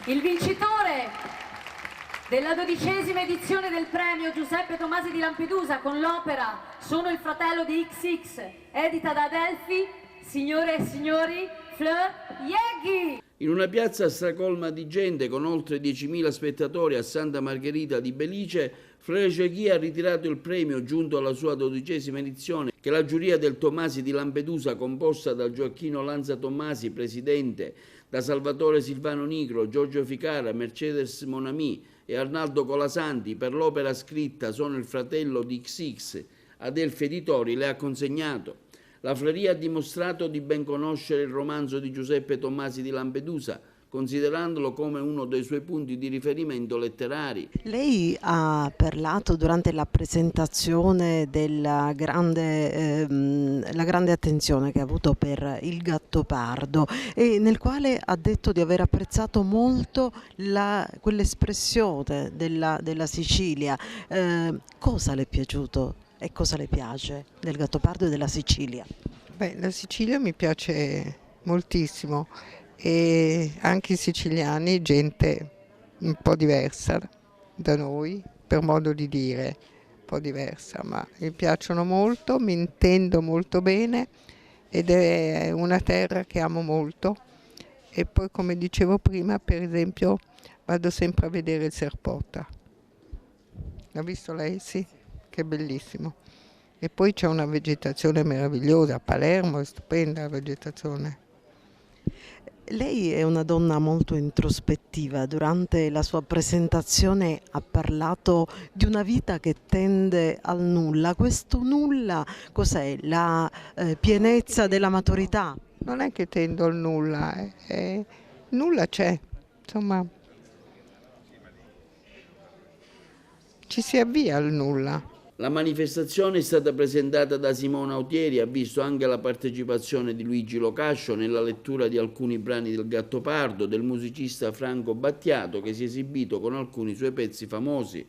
Il vincitore della 12ª edizione del premio Giuseppe Tomasi di Lampedusa con l'opera Sono il fratello di XX, edita da Adelphi, signore e signori, Fleur Yeghi. In una piazza stracolma di gente con oltre 10.000 spettatori a Santa Margherita di Belice, Fleur Yeghi ha ritirato il premio giunto alla sua 12ª edizione che la giuria del Tomasi di Lampedusa, composta da Gioacchino Lanza Tommasi, presidente, da Salvatore Silvano Nigro, Giorgio Ficara, Mercedes Monami e Arnaldo Colasanti per l'opera scritta Sono il fratello di XX, Adelphi Editori, le ha consegnato. La Fleury ha dimostrato di ben conoscere il romanzo di Giuseppe Tomasi di Lampedusa, considerandolo come uno dei suoi punti di riferimento letterari. Lei ha parlato durante la presentazione della grande attenzione che ha avuto per il Gattopardo e nel quale ha detto di aver apprezzato molto quell'espressione della Sicilia. Cosa le è piaciuto e cosa le piace del Gattopardo e della Sicilia? Beh, la Sicilia mi piace moltissimo. E anche i siciliani, gente un po' diversa da noi, per modo di dire, un po' diversa, ma mi piacciono molto, mi intendo molto bene ed è una terra che amo molto. E poi, come dicevo prima, per esempio, vado sempre a vedere il Serpota. L'ha visto lei? Sì, che bellissimo. E poi c'è una vegetazione meravigliosa, a Palermo è stupenda la vegetazione. Lei è una donna molto introspettiva. Durante la sua presentazione ha parlato di una vita che tende al nulla. Questo nulla cos'è? La pienezza della maturità? Non è che tendo al nulla, nulla c'è, insomma, ci si avvia al nulla. La manifestazione è stata presentata da Simona Autieri, ha visto anche la partecipazione di Luigi Locascio nella lettura di alcuni brani del Gattopardo, del musicista Franco Battiato che si è esibito con alcuni suoi pezzi famosi.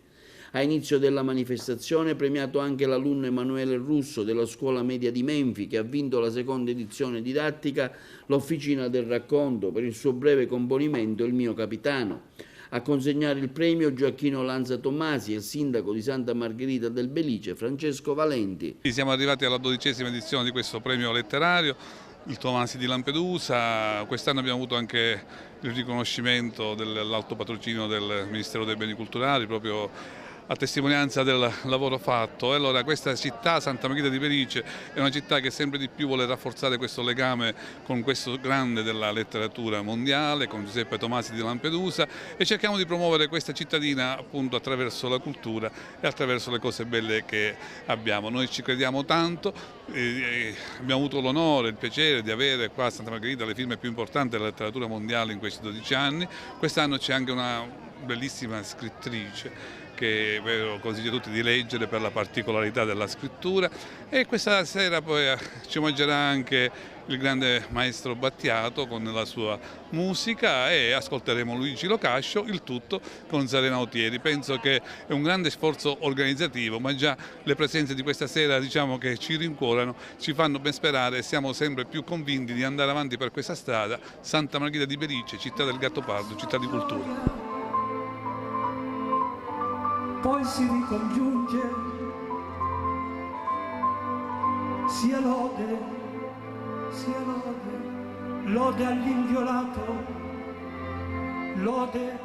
A inizio della manifestazione è premiato anche l'alunno Emanuele Russo della scuola media di Menfi che ha vinto la seconda edizione didattica L'Officina del Racconto per il suo breve componimento Il mio capitano. A consegnare il premio Gioacchino Lanza Tommasi e il sindaco di Santa Margherita del Belice, Francesco Valenti. Siamo arrivati alla 12ª edizione di questo premio letterario, il Tomasi di Lampedusa. Quest'anno abbiamo avuto anche il riconoscimento dell'alto patrocinio del Ministero dei Beni Culturali, proprio a testimonianza del lavoro fatto. E allora questa città, Santa Margherita di Belice, è una città che sempre di più vuole rafforzare questo legame con questo grande della letteratura mondiale, con Giuseppe Tomasi di Lampedusa, e cerchiamo di promuovere questa cittadina appunto attraverso la cultura e attraverso le cose belle che abbiamo. Noi ci crediamo tanto, abbiamo avuto l'onore, il piacere di avere qua a Santa Margherita le firme più importanti della letteratura mondiale in questi 12 anni. Quest'anno c'è anche una bellissima scrittrice che consiglio a tutti di leggere per la particolarità della scrittura, e questa sera poi ci omaggerà anche il grande maestro Battiato con la sua musica e ascolteremo Luigi Locascio, il tutto con Serena Autieri. Penso che è un grande sforzo organizzativo, ma già le presenze di questa sera diciamo che ci rincuorano, ci fanno ben sperare e siamo sempre più convinti di andare avanti per questa strada. Santa Margherita di Belice, città del Gattopardo, città di cultura. Poi si ricongiunge, sia lode, lode all'inviolato, lode